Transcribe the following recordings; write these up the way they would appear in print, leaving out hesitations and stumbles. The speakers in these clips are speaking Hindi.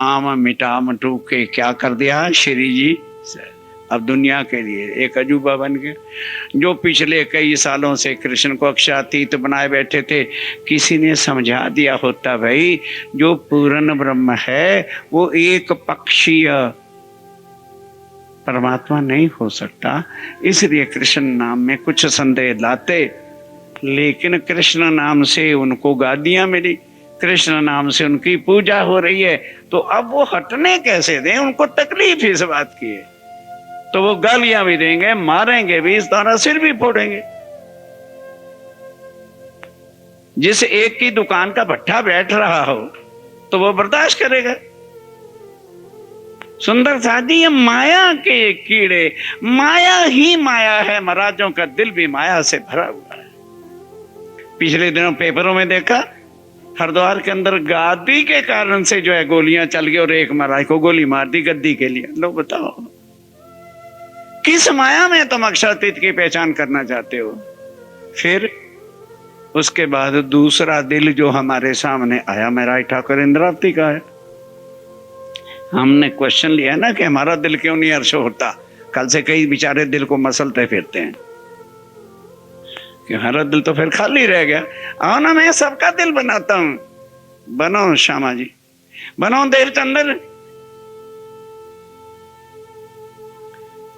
आम मिटा मटू के क्या कर दिया श्री जी, अब दुनिया के लिए एक अजूबा बन गया। जो पिछले कई सालों से कृष्ण को अक्षातीत बनाए बैठे थे, किसी ने समझा दिया होता भाई जो पूर्ण ब्रह्म है वो एक पक्षीय परमात्मा नहीं हो सकता, इसलिए कृष्ण नाम में कुछ संदेह लाते। लेकिन कृष्ण नाम से उनको गादियां मिली, कृष्ण नाम से उनकी पूजा हो रही है, तो अब वो हटने कैसे दें? उनको तकलीफ इस बात की है, तो वो गालियां भी देंगे, मारेंगे भी, इस तरह सिर भी फोड़ेंगे। जिस एक की दुकान का भट्ठा बैठ रहा हो तो वो बर्दाश्त करेगा? सुंदर साथी, ये माया के कीड़े, माया ही माया है, महाराजों का दिल भी माया से भरा हुआ है। पिछले दिनों पेपरों में देखा, हरिद्वार के अंदर गादी के कारण से जो है गोलियां चल गई और एक महाराज को गोली मार दी गद्दी के लिए। लो बताओ, किस माया में तुम अक्षरातीत की पहचान करना चाहते हो? फिर उसके बाद दूसरा दिल जो हमारे सामने आया, महाराज ठाकुर इंद्रावती का है। हमने क्वेश्चन लिया ना कि हमारा दिल क्यों नहीं अर्श होता। कल से कई बेचारे दिल को मसलते फिरते हैं कि हमारा दिल तो फिर खाली रह गया। आओ ना, मैं सबका दिल बनाता हूं। बनो श्यामा जी, बनो देवचंद्र।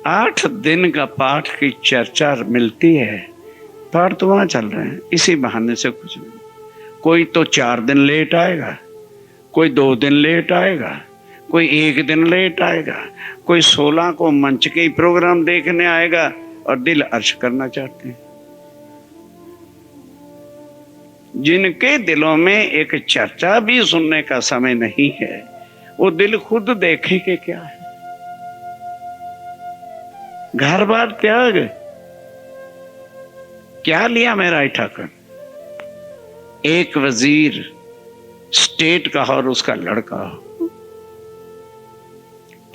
8 दिन का पाठ की चर्चा मिलती है, पाठ तो वहां चल रहे हैं, इसी बहाने से कुछ नहीं। कोई तो 4 दिन लेट आएगा, कोई 2 दिन लेट आएगा, कोई 1 दिन लेट आएगा, कोई 16 को मंच के ही प्रोग्राम देखने आएगा और दिल अर्श करना चाहते हैं। जिनके दिलों में एक चर्चा भी सुनने का समय नहीं है, वो दिल खुद देखे कि क्या है। घर बार त्याग, क्या लिया मेरा ठाकुर? एक वजीर स्टेट का और उसका लड़का,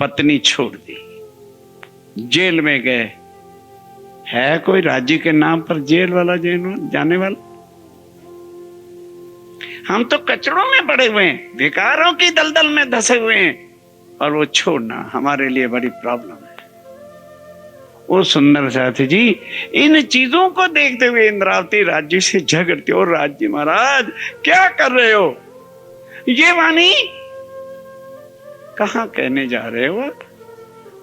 पत्नी छोड़ दी, जेल में गए। है कोई राज्य के नाम पर जेल वाला जाने वाला? हम तो कचड़ों में पड़े हुए हैं, विकारों की दलदल में धसे हुए हैं, और वो छोड़ना हमारे लिए बड़ी प्रॉब्लम है। वो सुंदर साथी जी, इन चीजों को देखते हुए इंद्रावती राज्य से झगड़ते हो। राज्य महाराज क्या कर रहे हो? ये वाणी कहां कहने जा रहे हो?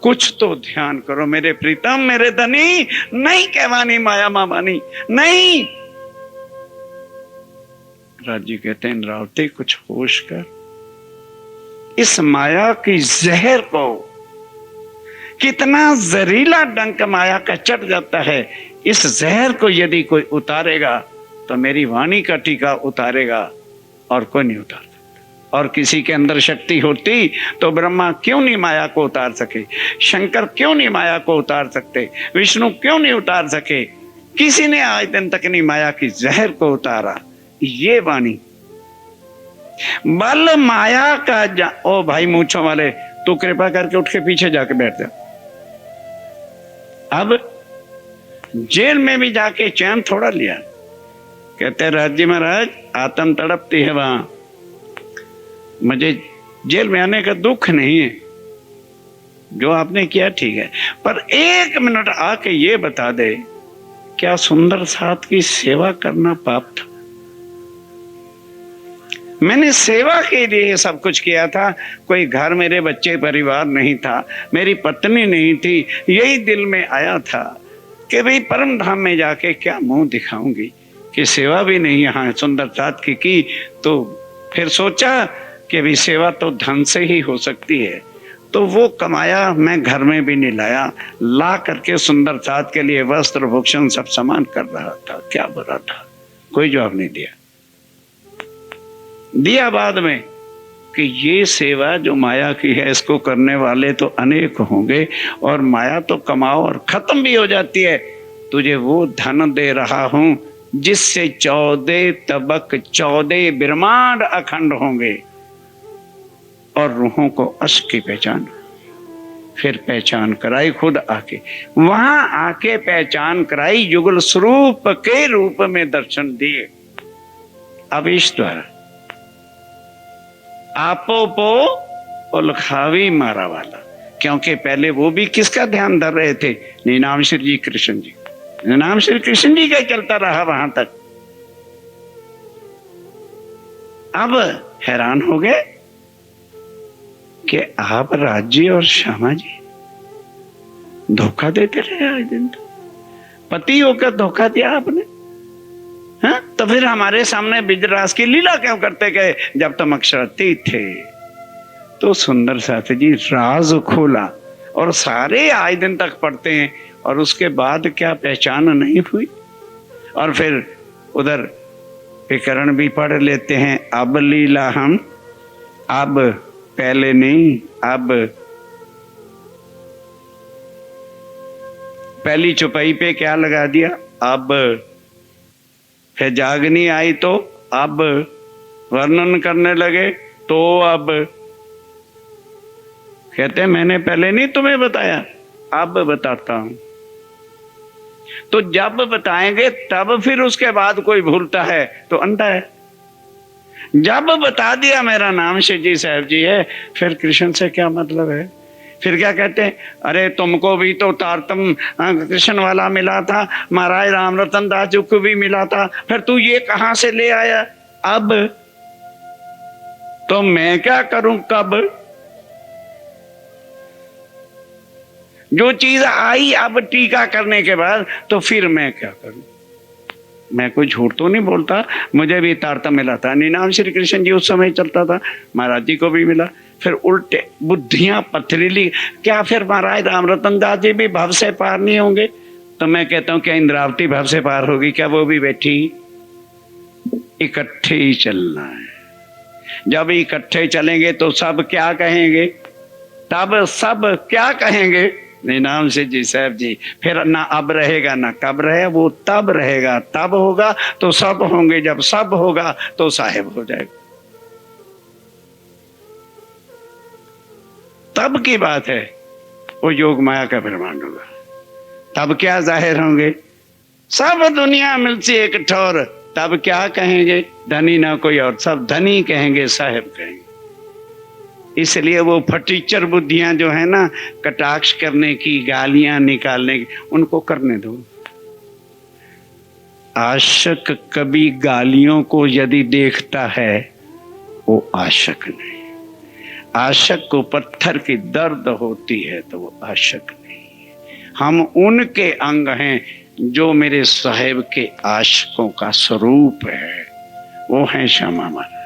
कुछ तो ध्यान करो मेरे प्रीतम, मेरे धनी। नहीं कहवानी माया मामानी, नहीं। राज्य कहते हैं इंद्रावती कुछ होश कर। इस माया की जहर को, कितना जहरीला डंक माया का चढ़ जाता है, इस जहर को यदि कोई उतारेगा तो मेरी वाणी का टीका उतारेगा, और कोई नहीं उतार सकता। और किसी के अंदर शक्ति होती तो ब्रह्मा क्यों नहीं माया को उतार सके? शंकर क्यों नहीं माया को उतार सकते? विष्णु क्यों नहीं उतार सके? किसी ने आज दिन तक नहीं माया की जहर को उतारा। ये वाणी बल माया का ओ भाई मूंछों वाले, तू कृपा करके उठ के पीछे जाके बैठ जा। अब जेल में भी जाके चैन थोड़ा लिया। कहते राज्य महाराज आत्म तड़पती है वहां, मुझे जेल में आने का दुख नहीं है, जो आपने किया ठीक है, पर 1 मिनट आके ये बता दे, क्या सुंदर साथ की सेवा करना पाप था? मैंने सेवा के लिए सब कुछ किया था। कोई घर, मेरे बच्चे, परिवार नहीं था, मेरी पत्नी नहीं थी। यही दिल में आया था कि भाई परम धाम में जाके क्या मुंह दिखाऊंगी, कि सेवा भी नहीं यहाँ सुंदर साथ की। तो फिर सोचा कि भी सेवा तो धन से ही हो सकती है, तो वो कमाया, मैं घर में भी नहीं लाया, ला करके सुंदर साथ के लिए वस्त्र भूषण सब सामान कर रहा था। क्या बुरा था? कोई जवाब नहीं दिया बाद में कि ये सेवा जो माया की है, इसको करने वाले तो अनेक होंगे, और माया तो कमाओ और खत्म भी हो जाती है। तुझे वो धन दे रहा हूं जिससे 14 तबक 14 ब्रह्मांड अखंड होंगे, और रूहों को अष्ट की पहचान। फिर पहचान कराई खुद आके, वहां आके पहचान कराई, युगल स्वरूप के रूप में दर्शन दिए। अब ईश्वर आपो पो उलखावी मारा वाला, क्योंकि पहले वो भी किसका ध्यान धर रहे थे? नीनाम श्री जी कृष्ण जी, नीनाम श्री कृष्ण जी का चलता रहा वहां तक। अब हैरान हो गए कि आप राज्य और श्यामा जी धोखा देते रहे आज दिन तक, पति होकर धोखा दिया आपने। हाँ, तो फिर हमारे सामने बिजरास की लीला क्यों करते गए जब तुम अक्षरातीत थे? तो सुंदर साथी जी राज खोला और सारे आज दिन तक पढ़ते हैं, और उसके बाद क्या पहचान नहीं हुई? और फिर उधर विकरण भी पढ़ लेते हैं, अब लीला हम, अब पहले नहीं, अब पहली चौपाई पे क्या लगा दिया? अब। फिर जागनी आई तो अब वर्णन करने लगे, तो अब कहते मैंने पहले नहीं तुम्हें बताया, अब बताता हूं। तो जब बताएंगे तब फिर उसके बाद कोई भूलता है तो अंधा है। जब बता दिया मेरा नाम शिव जी साहब जी है, फिर कृष्ण से क्या मतलब है? फिर क्या कहते हैं, अरे तुमको भी तो तारतम कृष्ण वाला मिला था, महाराज राम रतन दास जी को भी मिला था, फिर तू ये कहां से ले आया? अब तो मैं क्या करूं? कब जो चीज आई अब टीका करने के बाद, तो फिर मैं क्या करूं? मैं कोई झूठ तो नहीं बोलता, मुझे भी तारतम मिला था, नीनाम श्री कृष्ण जी उस समय चलता था, महाराज जी को भी मिला। फिर उल्टे बुद्धियां पथरीली, क्या फिर महाराज राम रतन दास जी भी भव से पार नहीं होंगे? तो मैं कहता हूं क्या इंद्रावती भव से पार होगी? क्या वो भी बैठी? इकट्ठे ही चलना है। जब इकट्ठे चलेंगे तो सब क्या कहेंगे? तब सब क्या कहेंगे? नीनाम से जी साहब जी, फिर ना अब रहेगा ना कब रहे, वो तब रहेगा, तब होगा तो सब होंगे, जब सब होगा तो साहेब हो जाएगा। तब की बात है, वो योग माया का ब्रह्मांड होगा। तब क्या जाहिर होंगे? सब दुनिया मिलती एक ठौर, तब क्या कहेंगे? धनी ना कोई और, सब धनी कहेंगे, साहेब कहेंगे। इसलिए वो फटीचर बुद्धियां जो है ना, कटाक्ष करने की, गालियां निकालने की, उनको करने दो। आशिक कभी गालियों को यदि देखता है, वो आशिक नहीं। आशिक को पत्थर की दर्द होती है तो वो आशिक नहीं है। हम उनके अंग हैं जो मेरे साहेब के आशिकों का स्वरूप है, वो है श्यामा महाराज,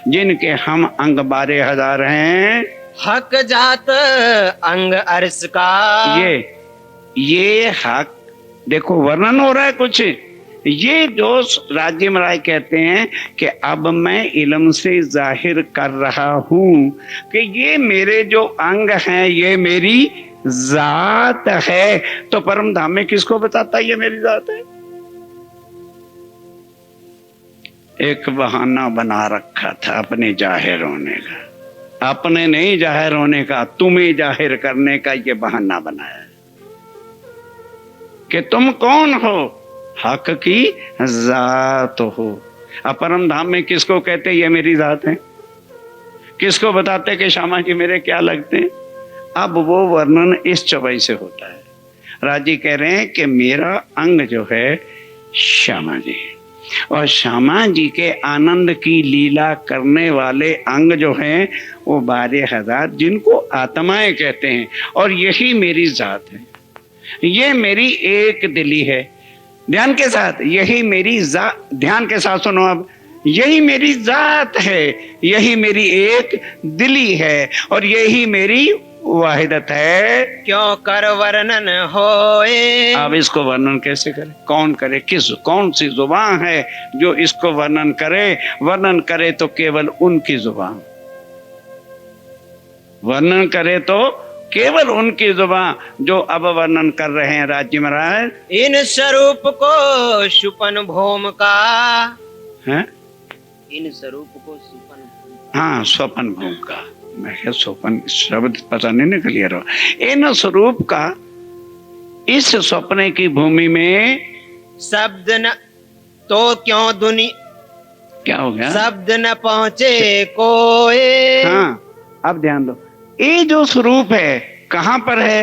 जिनके हम अंग 12,000 हैं। हक जात अंग अर्श का, ये हक देखो वर्णन हो रहा है कुछ। ये जो राज्य महाराज कहते हैं कि अब मैं इल्म से जाहिर कर रहा हूं कि ये मेरे जो अंग हैं ये मेरी जात है, तो परम धाम में किसको बताता है ये मेरी जात है? एक बहाना बना रखा था अपने जाहिर होने का, अपने नहीं जाहिर होने का, तुम्हें जाहिर करने का ये बहाना बनाया कि तुम कौन हो? हक की जात हो। अपरम धाम में किसको कहते ये मेरी जात है? किसको बताते कि श्यामा जी मेरे क्या लगते हैं? अब वो वर्णन इस चौपाई से होता है। राजी कह रहे हैं कि मेरा अंग जो है श्यामा जी, और श्यामा जी के आनंद की लीला करने वाले अंग जो हैं वो 12,000, जिनको आत्माएं कहते हैं, और यही मेरी जात है। ये मेरी एक दिली है। ध्यान के साथ, यही मेरी जात, ध्यान के साथ सुनो अब, यही मेरी जात है, यही मेरी एक दिली है, और यही मेरी वाहिदत है। क्यों कर वर्णन होए? अब इसको वर्णन कैसे करे? कौन करे? कौन सी जुबान है जो इसको वर्णन करे? वर्णन करे तो केवल उनकी जुबान, वर्णन करे तो केवल उनकी जुबान जो अब वर्णन कर रहे हैं राज्य महाराज। इन स्वरूप को सुपन भौम का है, इन स्वरूप को सुपन, हाँ स्वपन भूम का, मैं क्या स्वपन शब्द पता नहीं निकलिए रहा। इन स्वरूप का इस स्वप्ने की भूमि में शब्द न तो क्यों दुनी, क्या हो गया? शब्द न पहुंचे कोई। हाँ अब ध्यान दो, ये जो स्वरूप है कहां पर है?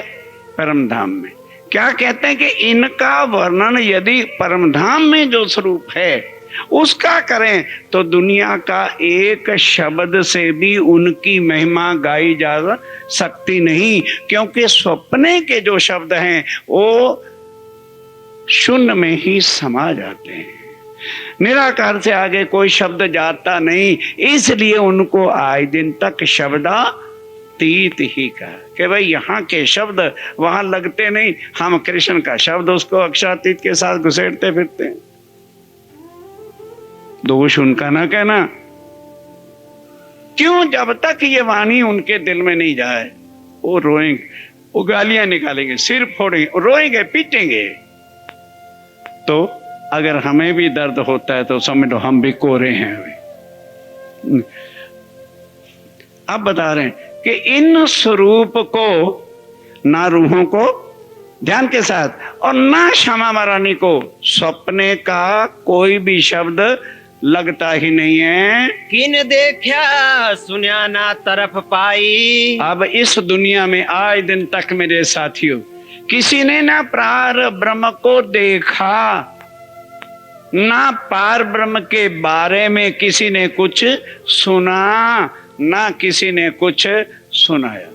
परम धाम में। क्या कहते हैं कि इनका वर्णन यदि परम धाम में जो स्वरूप है उसका करें तो दुनिया का एक शब्द से भी उनकी महिमा गाई जा सकती नहीं, क्योंकि स्वप्ने के जो शब्द हैं वो शून्य में ही समा जाते हैं। निराकार से आगे कोई शब्द जाता नहीं, इसलिए उनको आज दिन तक शब्दातीत ही कहा कि भाई यहाँ के शब्द वहां लगते नहीं, हम कृष्ण का शब्द उसको अक्षरातीत के साथ घुसेड़ते फिरते हैं। दोष उनका ना कहना। क्यों? जब तक ये वाणी उनके दिल में नहीं जाए वो रोएंगे, वो गालियां निकालेंगे, सिर फोड़ेंगे, रोएंगे, पीटेंगे। तो अगर हमें भी दर्द होता है तो समझ लो हम भी कोरे हैं अभी। अब बता रहे हैं कि इन स्वरूप को ना रूहों को ध्यान के साथ और ना श्यामा महारानी को सपने का कोई भी शब्द लगता ही नहीं है। किन देखा सुन्या ना तरफ पाई। अब इस दुनिया में आज दिन तक मेरे साथियों किसी ने ना पार ब्रह्म को देखा, ना पार ब्रह्म के बारे में किसी ने कुछ सुना, ना किसी ने कुछ सुनाया।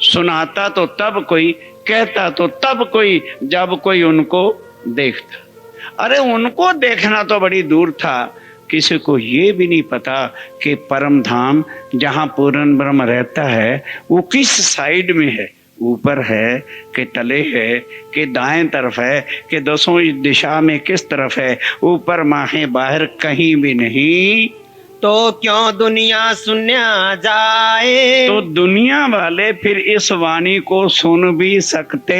सुनाता तो तब कोई, कहता तो तब कोई जब कोई उनको देखता। अरे उनको देखना तो बड़ी दूर था, किसी को ये भी नहीं पता कि परम धाम जहां पूर्ण ब्रह्म रहता है वो किस साइड में है, ऊपर है कि तले है कि दाएं तरफ है कि दसों दिशा में किस तरफ है, ऊपर माहे बाहर कहीं भी नहीं। तो क्यों दुनिया सुनया जाए। तो दुनिया वाले फिर इस वाणी को सुन भी सकते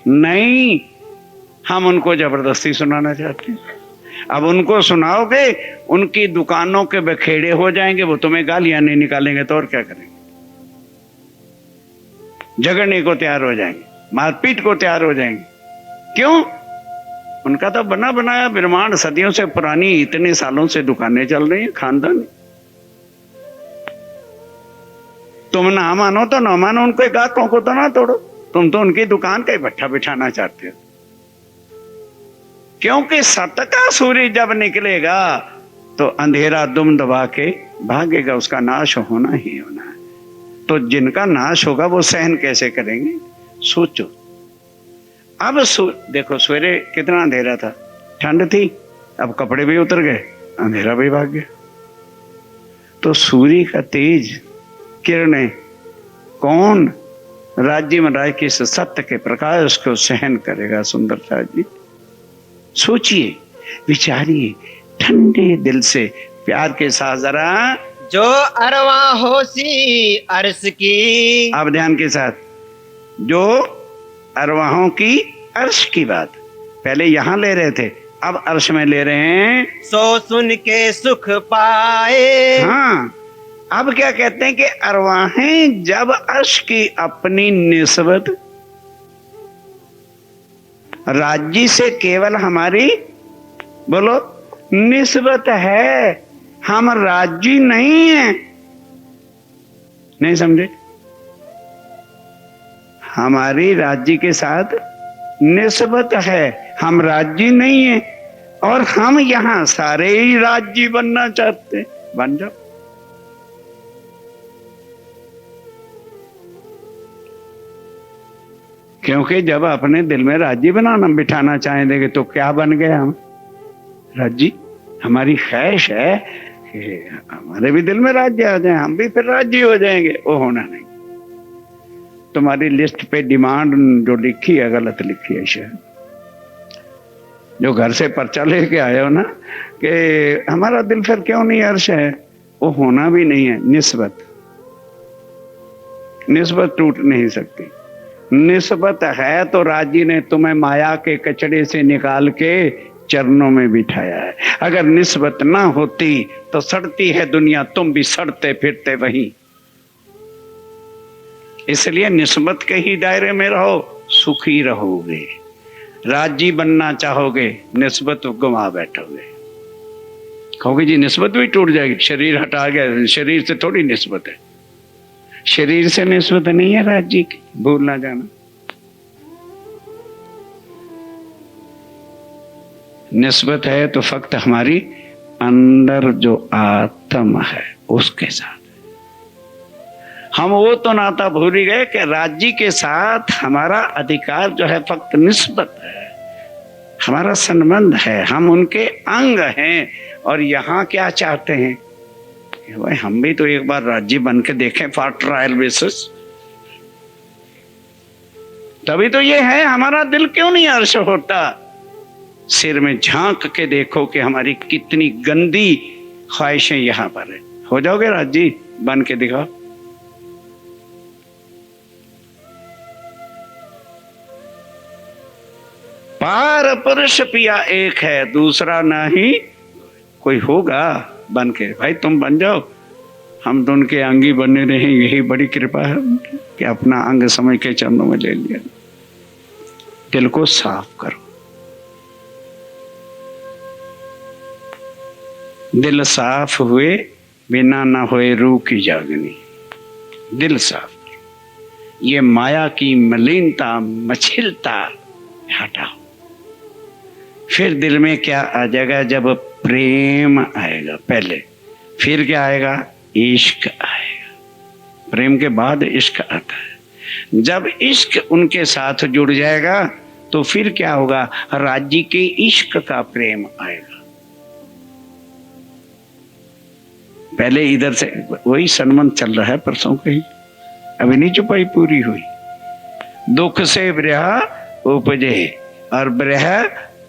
नहीं, हम उनको जबरदस्ती सुनाना चाहते हैं। अब उनको सुनाओगे उनकी दुकानों के बखेड़े हो जाएंगे, वो तुम्हें गालियां नहीं निकालेंगे तो और क्या करेंगे? झगड़ने को तैयार हो जाएंगे, मारपीट को तैयार हो जाएंगे। क्यों? उनका तो बना बनाया ब्रह्मांड सदियों से पुरानी, इतने सालों से दुकानें चल रही हैं, खानदान। तुम ना मानो तो ना मानो, उनको गाहकों को तो ना तोड़ो, तुम तो उनकी दुकान का ही भट्ठा बिठाना चाहते हो। क्योंकि सत्य का सूर्य जब निकलेगा तो अंधेरा दुम दबा के भागेगा, उसका नाश होना ही होना है। तो जिनका नाश होगा वो सहन कैसे करेंगे? सोचो। अब देखो सवेरे कितना अंधेरा था, ठंड थी, अब कपड़े भी उतर गए, अंधेरा भी भाग गया। तो सूर्य का तेज किरणें कौन राज्य में राय के सत्य के प्रकाश को सहन करेगा? सुंदरता जी सोचिए, विचारिए ठंडे दिल से, प्यार के साथ जरा। जो अरवा होसी अर्श की। अब ध्यान के साथ, जो अरवाहों की अर्श की बात पहले यहां ले रहे थे, अब अर्श में ले रहे हैं। सो सुन के सुख पाए। हाँ, अब क्या कहते हैं कि अरवाहें जब अर्श की अपनी निस्बत राज्य से केवल हमारी बोलो निस्बत है, हम राज्य नहीं है। नहीं समझे? हमारी राज्य के साथ निस्बत है, हम राज्य नहीं है। और हम यहां सारे ही राज्य बनना चाहते, बन जाओ। क्योंकि जब अपने दिल में राज्य बनाना बिठाना चाहेंगे तो क्या बन गए हम? राज्य। हमारी ख्वाहिश है कि हमारे भी दिल में राज्य आ जाए, हम भी फिर राज्य हो जाएंगे। वो होना नहीं। तुम्हारी लिस्ट पे डिमांड जो लिखी है गलत लिखी है शायद। जो घर से पर्चा लेके आए हो ना कि हमारा दिल फिर क्यों नहीं अर्श है, वो होना भी नहीं है। निस्बत टूट नहीं सकती। निस्बत है तो राजी ने तुम्हें माया के कचड़े से निकाल के चरणों में बिठाया है। अगर निस्बत ना होती तो सड़ती है दुनिया, तुम भी सड़ते फिरते वहीं। इसलिए निस्बत के ही दायरे में रहो, सुखी रहोगे। राजी बनना चाहोगे, निस्बत गुमा बैठोगे। कहोगे जी निस्बत भी टूट जाएगी, शरीर हटा गया, शरीर से थोड़ी निस्बत है। शरीर से निस्बत नहीं है राज्य की, भूल ना जाना। निस्बत है तो फक्त हमारी अंदर जो आत्मा है उसके साथ। हम वो तो नाता भूल ही गए कि राज्य के साथ हमारा अधिकार जो है फक्त निस्बत है, हमारा संबंध है, हम उनके अंग हैं। और यहाँ क्या चाहते हैं कि भाई हम भी तो एक बार राज्य बन के देखें फॉर ट्रायल बेसिस। तभी तो ये है, हमारा दिल क्यों नहीं हर्ष होता? सिर में झांक के देखो कि हमारी कितनी गंदी ख्वाहिशें यहां पर है। हो जाओगे राज्य बन के दिखाओ। पार पुरुष पिया एक है, दूसरा नहीं कोई होगा बन के। भाई तुम बन जाओ, हम तो उनके अंगी बने रहे, यही बड़ी कृपा है कि अपना अंग समझ के चरणों में ले लिया। दिल को साफ करो, दिल साफ हुए बिना ना होए रूह की जागनी। दिल साफ करो, ये माया की मलिनता मछिलता हटाओ। फिर दिल में क्या आ जाएगा? जब प्रेम आएगा पहले, फिर क्या आएगा? इश्क आएगा। प्रेम के बाद इश्क आता है। जब इश्क उनके साथ जुड़ जाएगा तो फिर क्या होगा? राज्य के इश्क का प्रेम आएगा। पहले इधर से वही संबंध चल रहा है परसों के ही, अभी नहीं चुपाई पूरी हुई। दुख से ब्रह उपजे और ब्रह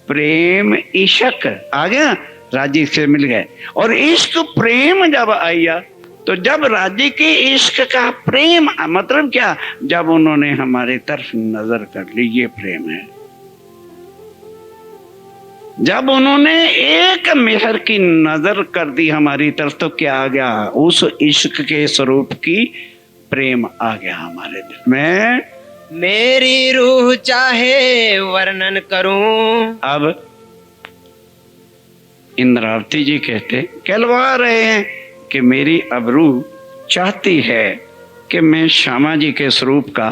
प्रेम इश्क आ गया, राज्य से मिल गए। और इश्क प्रेम जब आया तो जब राज्य के इश्क का प्रेम मतलब क्या? जब उन्होंने हमारे तरफ नजर कर ली, ये प्रेम है। जब उन्होंने एक मेहर की नजर कर दी हमारी तरफ तो क्या आ गया? उस इश्क के स्वरूप की प्रेम आ गया हमारे दिल में। मेरी रूह चाहे वर्णन करूं। अब इंद्रावती जी कहलवा रहे हैं कि मेरी अब रूह चाहती है कि मैं श्यामा जी के स्वरूप का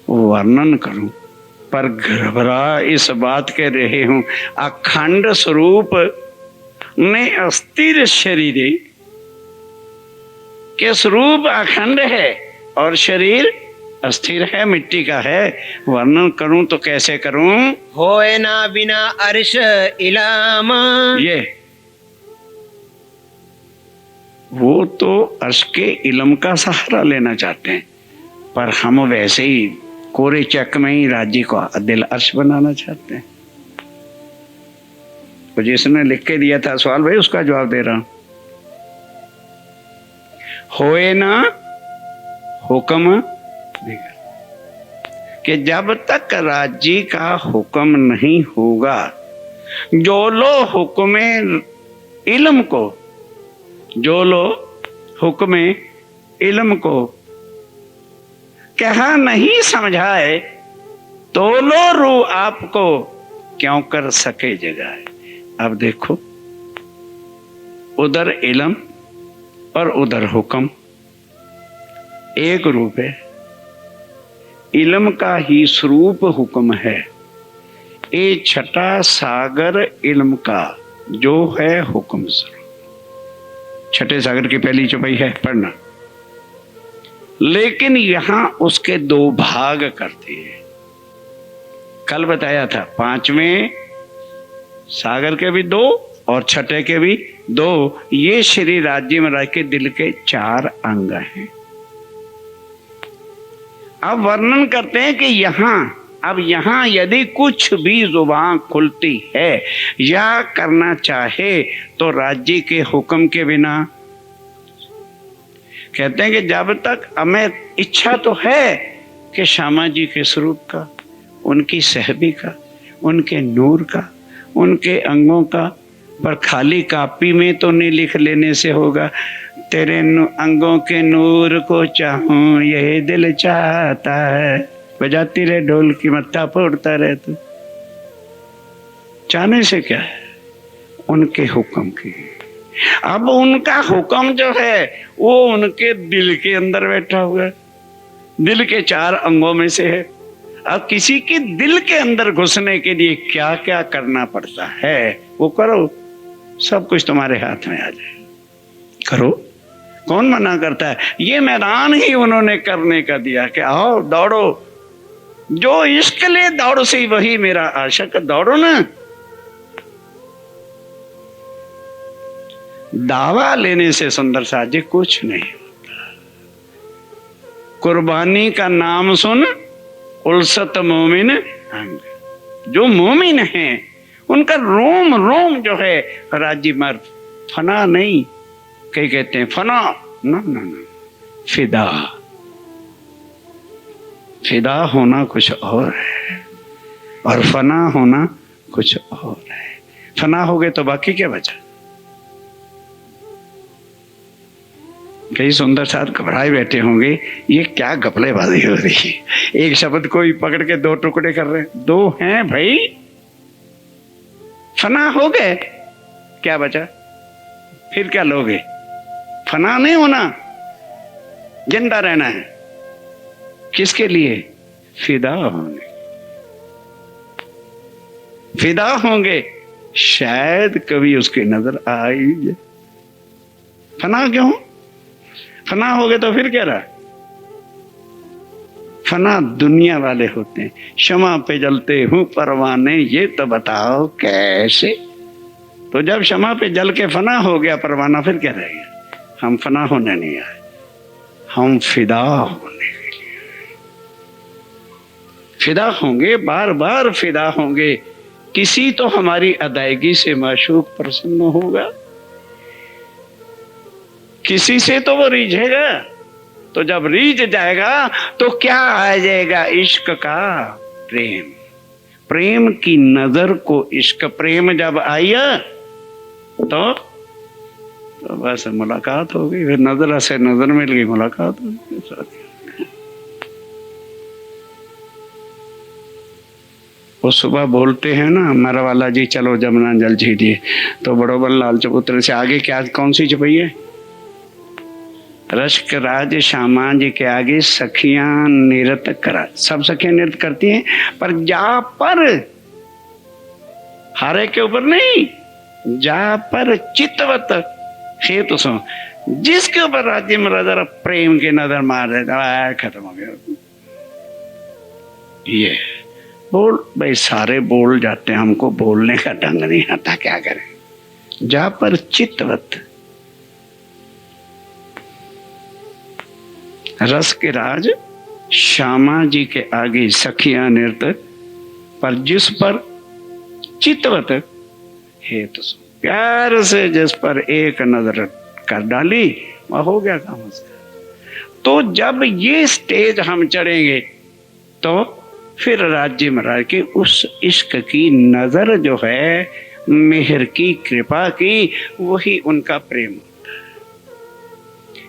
वर्णन करूं, पर घबरा इस बात के रहे हूं अखंड स्वरूप ने अस्थिर शरीर के स्वरूप अखंड है और शरीर अस्थिर है, मिट्टी का है। वर्णन करूं तो कैसे करूं? होए ना बिना अर्श इलाम। ये वो तो अर्श के इलम का सहारा लेना चाहते हैं, पर हम वैसे ही कोरे चक में ही राज्य को दिल अर्श बनाना चाहते हैं। तो जिसने लिख के दिया था सवाल, भाई उसका जवाब दे रहा हूं। होए ना हुक्म कि जब तक राज्य का हुक्म नहीं होगा, जो लो हुक्म इल्म को, जो लो हुक्म इल्म को कहा नहीं समझाए, तो लो रू आपको क्यों कर सके जगाए। अब देखो, उधर इल्म और उधर हुक्म एक रूप है। इल्म का ही स्वरूप हुक्म है। ये छठा सागर इल्म का जो है हुक्म स्वरूप। छठे सागर की पहली चौपाई है, पढ़ना। लेकिन यहां उसके दो भाग करते हैं। कल बताया था पांचवें सागर के भी दो और छठे के भी दो। ये श्री राज्य में रह के दिल के चार अंग हैं। अब वर्णन करते हैं कि यहां यदि कुछ भी जुबान खुलती है या करना चाहे तो राज्य के हुक्म के बिना, कहते हैं कि जब तक हमें इच्छा तो है कि श्यामा जी के स्वरूप का, उनकी सहबी का, उनके नूर का, उनके अंगों का, पर खाली कापी में तो नहीं लिख लेने से होगा। तेरे अंगों के नूर को चाहूं यही दिल चाहता है, बजाती रहे ढोल की मत्था फोड़ता रहे। तो चाहने से क्या है? उनके हुक्म की। अब उनका हुक्म जो है वो उनके दिल के अंदर बैठा हुआ है। दिल के 4 अंगों में से है। अब किसी के दिल के अंदर घुसने के लिए क्या क्या करना पड़ता है वो करो, सब कुछ तुम्हारे हाथ में आ जाए, करो। कौन मना करता है? ये मैदान ही उन्होंने करने का दिया कि आओ दौड़ो, जो इश्क ले दौड़ सी वही मेरा आशिक, दौड़ो ना। दावा लेने से सुंदर साथ जी कुछ नहीं होता। कुर्बानी का नाम सुन उल्सत मोमिन अंग, जो मोमिन है उनका रोम रोम जो है राजी मर्द, फना नहीं। कई कहते हैं फना, ना ना ना, फिदा। फिदा होना कुछ और है और फना होना कुछ और है। फना हो गए तो बाकी क्या बचा? कई सुंदर साथ घबराए बैठे होंगे, ये क्या गपलेबाजी हो रही है, एक शब्द को ही पकड़ के 2 टुकड़े कर रहे हैं। 2 हैं भाई, फना हो गए, क्या बचा? फिर क्या लोगे? फना नहीं होना, जिंदा रहना है। किसके लिए? फिदा होने। फिदा होंगे, शायद कभी उसकी नजर आई। फना क्यों? फना हो गए तो फिर क्या रहा? फना दुनिया वाले होते हैं, शमा पे जलते हूं परवाने, ये तो बताओ कैसे? तो जब शमा पे जल के फना हो गया परवाना, फिर क्या रहेगा? हम फना होने नहीं आए, हम फिदा होने के लिए। फिदा होंगे, बार बार फिदा होंगे। किसी तो हमारी अदायगी से माशूक प्रसन्न होगा, किसी से तो वो रीझेगा। तो जब रीझ जाएगा तो क्या आ जाएगा? इश्क का प्रेम। प्रेम की नजर को इश्क प्रेम जब आया तो बस मुलाकात हो गई। फिर नजर से नजर मिल गई, मुलाकात हो गई। वो सुबह बोलते हैं ना, मरवाला जी चलो जमुना जल झीलिए, तो बड़ोबन लाल चबूतरे से आगे क्या कौन सी छुपी है? रश्क राज श्यामा जी के आगे सखियां नृत्य करा। सब सखियां नृत्य करती हैं, पर जा पर हारे के ऊपर नहीं, जा पर चितवत हे तो सो, जिसके ऊपर राज्य में जरा प्रेम की नजर मार रहे, खत्म हो गया। ये बोल भाई, सारे बोल जाते हैं, हमको बोलने का ढंग नहीं आता, क्या करें? जा पर चितवत, रस के राज श्यामा जी के आगे सखियां नृत्य, पर जिस पर चितवत हे तो प्यार से जिस पर एक नजर कर डाली, वह हो गया काम उसका। तो जब ये स्टेज हम चढ़ेंगे तो फिर राज्य महाराज के उस इश्क की नजर जो है, मेहर की कृपा की, वही उनका प्रेम।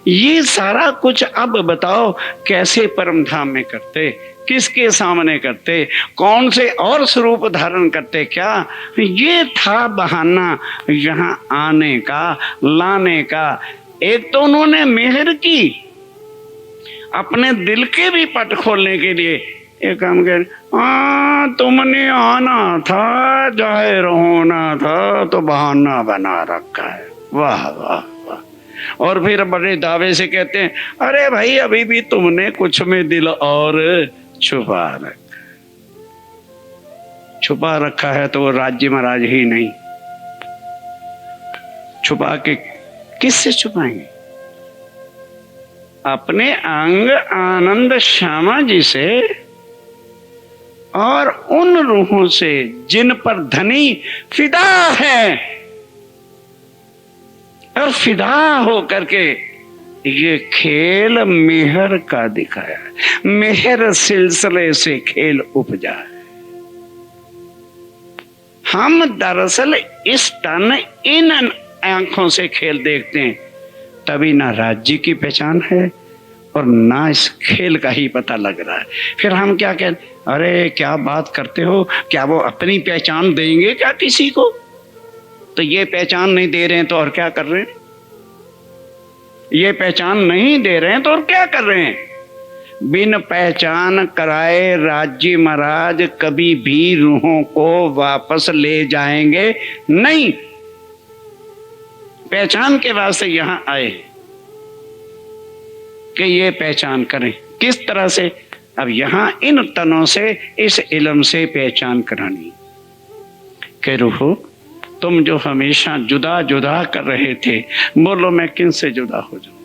ये सारा कुछ अब बताओ कैसे परम धाम में करते, किसके सामने करते, कौन से और स्वरूप धारण करते? क्या ये था बहाना यहाँ आने का, लाने का? एक तो उन्होंने मेहर की, अपने दिल के भी पट खोलने के लिए एक काम कर, तुमने आना था, जाहिर होना था, तो बहाना बना रखा है। वाह वाह वाह। और फिर बड़े दावे से कहते हैं, अरे भाई अभी भी तुमने कुछ में दिल और छुपा रखा है, तो वो राज्य महाराज ही नहीं, छुपा के किससे छुपाएंगे? अपने अंग आनंद श्यामा जी से और उन रूहों से जिन पर धनी फिदा है, और फिदा हो करके ये खेल मेहर का दिखाया है। मेहर सिलसिले से खेल उपजा है। हम दरअसल इस टन इन आंखों से खेल देखते हैं, तभी ना राज्य की पहचान है और ना इस खेल का ही पता लग रहा है। फिर हम क्या कहते, अरे क्या बात करते हो, क्या वो अपनी पहचान देंगे क्या किसी को? तो ये पहचान नहीं दे रहे हैं तो और क्या कर रहे हैं? ये पहचान नहीं दे रहे हैं तो और क्या कर रहे हैं? बिन पहचान कराए राज्य महाराज कभी भी रूहों को वापस ले जाएंगे नहीं। पहचान के वास्ते यहां आए कि ये पहचान करें। किस तरह से? अब यहां इन तनों से, इस इल्म से पहचान करानी कि रूहो, तुम जो हमेशा जुदा जुदा कर रहे थे, बोलो मैं किन से जुदा हो जाऊं?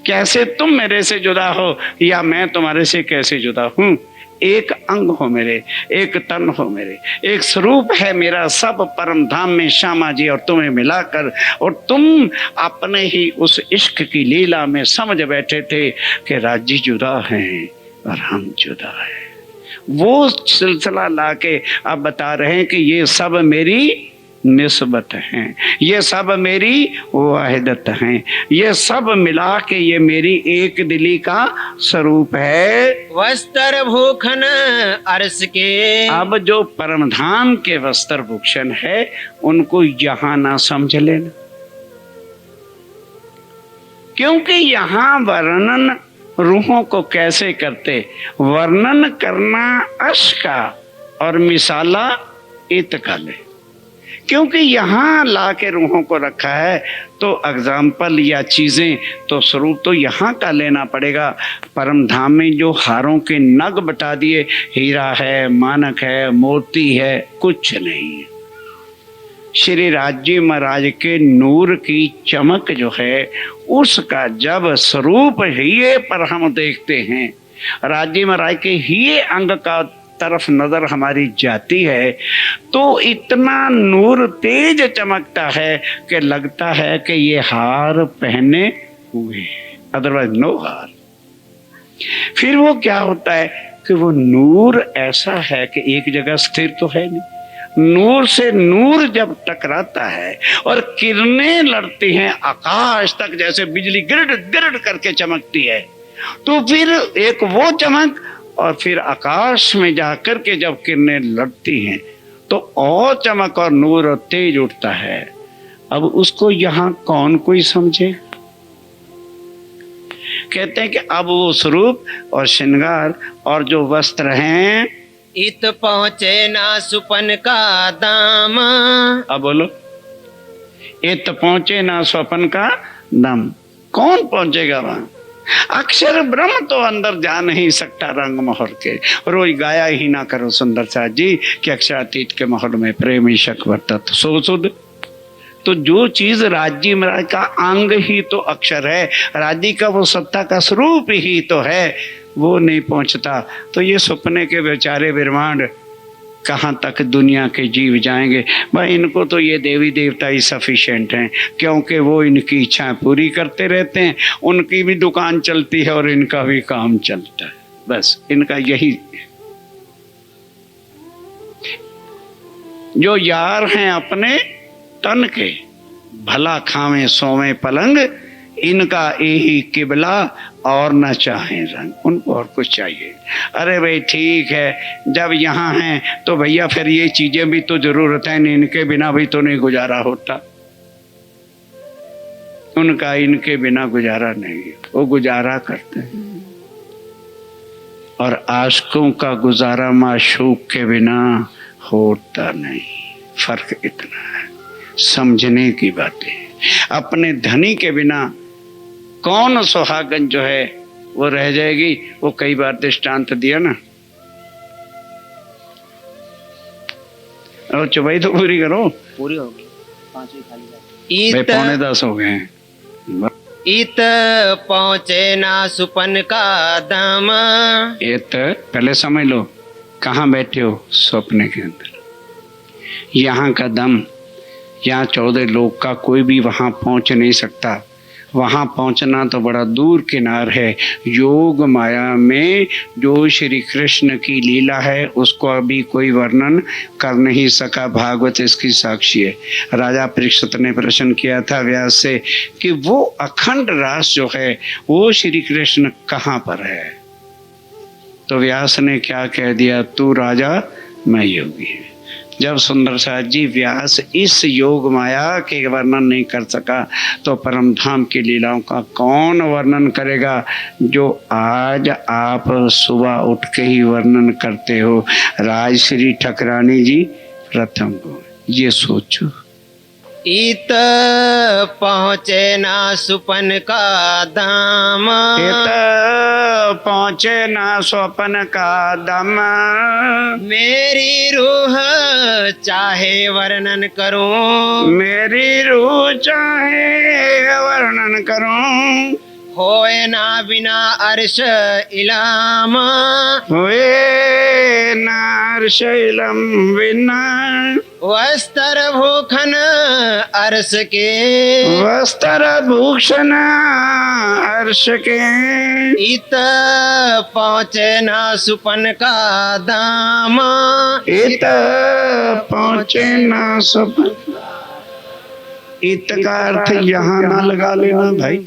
कैसे तुम मेरे से जुदा हो या मैं तुम्हारे से कैसे जुदा हूं? एक अंग हो मेरे, एक तन हो मेरे, एक स्वरूप है मेरा, सब परम धाम में श्यामा जी और तुम्हें मिलाकर। और तुम अपने ही उस इश्क की लीला में समझ बैठे थे कि राज्य जुदा हैं और हम जुदा हैं। वो सिलसिला लाके अब बता रहे हैं कि ये सब मेरी निस्बत हैं, ये सब मेरी वाहिदत हैं, ये सब मिला के ये मेरी एक दिली का स्वरूप है। वस्त्र भूखन अर्श के। अब जो परमधाम के वस्त्र भूषण है उनको यहां ना समझ लेना, क्योंकि यहां वर्णन रूहों को कैसे करते? वर्णन करना अश का और मिसाला इत का ले, क्योंकि यहाँ ला के रूहों को रखा है तो एग्जाम्पल या चीजें तो स्वरूप तो यहाँ का लेना पड़ेगा। परम धाम में जो हारों के नग बता दिए, हीरा है, मानक है, मोती है, कुछ नहीं है। श्री राज्य महाराज के नूर की चमक जो है उसका जब स्वरूप हीरे पर हम देखते हैं, राज्य महाराज के हीरे अंग का तरफ नजर हमारी जाती है तो इतना नूर तेज चमकता है कि लगता है कि ये हार पहने हुए, अदरवाइज नो हार। फिर वो क्या होता है कि वो नूर ऐसा है कि एक जगह स्थिर तो है नहीं। नूर से नूर जब टकराता है और किरणें लड़ती हैं आकाश तक, जैसे बिजली गिरड गिरड करके चमकती है, तो फिर एक वो चमक और फिर आकाश में जाकर के जब किरणें लड़ती हैं तो और चमक और नूर और तेज उठता है। अब उसको यहाँ कौन कोई समझे? कहते हैं कि अब वो स्वरूप और श्रृंगार और जो वस्त्र हैं, इत पहुँचे ना सुपन का दाम। अब बोलो, इत पहुंचे ना स्वपन का दम। कौन पहुंचेगा वहां? अक्षर ब्रह्म तो अंदर जा नहीं सकता रंग मोहर के। रोज गाया ही ना करो सुंदर सा जी कि अक्षरातीत के मोहर में प्रेमी शक वर्तत सो सुध। तो जो चीज राज्य महाराज का अंग ही तो अक्षर है, राज्य का वो सत्ता का स्वरूप ही तो है, वो नहीं पहुंचता तो ये सपने के बेचारे ब्रह्मांड कहाँ तक दुनिया के जीव जाएंगे? भाई इनको तो ये देवी देवता ही सफिशिएंट हैं, क्योंकि वो इनकी इच्छाएं पूरी करते रहते हैं, उनकी भी दुकान चलती है और इनका भी काम चलता है। बस इनका यही, जो यार हैं अपने तन के, भला खावें सोवें पलंग, इनका यही किबला और न चाहें रंग। उनको और कुछ चाहिए। अरे भाई ठीक है, जब यहाँ हैं तो भैया फिर ये चीजें भी तो जरूरत है, इनके बिना भी तो नहीं गुजारा होता। उनका इनके बिना गुजारा नहीं, वो गुजारा करते हैं। और आशिकों का गुजारा माशूक के बिना होता नहीं। फर्क इतना है, समझने की बातें। अपने धनी के बिना कौन सुहागन जो है वो रह जाएगी? वो कई बार दृष्टांत दिया ना। और चुबाई तो पूरी करो। पूरी होगी, 5 खाली भाई 9:45 हो गए हैं। इत पहुँचे ना सुपन का दम। इत पहले समझ लो, कहाँ बैठे हो? सपने के अंदर। यहाँ का दम, यहाँ 14 लोग का कोई भी वहां पहुंच नहीं सकता। वहां पहुंचना तो बड़ा दूर किनार है। योग माया में जो श्री कृष्ण की लीला है उसको अभी कोई वर्णन कर नहीं सका। भागवत इसकी साक्षी है। राजा परीक्षित ने प्रश्न किया था व्यास से कि वो अखंड रास जो है वो श्री कृष्ण कहाँ पर है? तो व्यास ने क्या कह दिया? तू राजा, मैं योगी। जब सुंदर साथ जी व्यास इस योग माया के वर्णन नहीं कर सका तो परम धाम की लीलाओं का कौन वर्णन करेगा, जो आज आप सुबह उठ के ही वर्णन करते हो। राजश्री ठकरानी जी प्रथम को ये सोचो। इत पहुँचे ना सुपन का धाम, इत पहुँचे ना स्वपन का दम, मेरी रूह चाहे वर्णन करूं, मेरी रूह चाहे वर्णन करूं, होए ना बिना अर्श इलाम, हुए नारशैलम बिना, वस्त्र भूखन अर्श के, वस्त्र भूषण अर्श के, इत पहुँचे ना सुपन का धाम, इत पहुँचे ना सब। इत का अर्थ यहाँ ना लगा लेना भाई,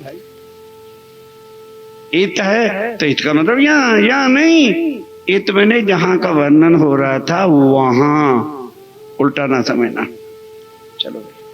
इत है तो इत का मतलब यहाँ, यहाँ नहीं। इत मैंने जहाँ का वर्णन हो रहा था वहां, उल्टा ना समझना। चलो भाई।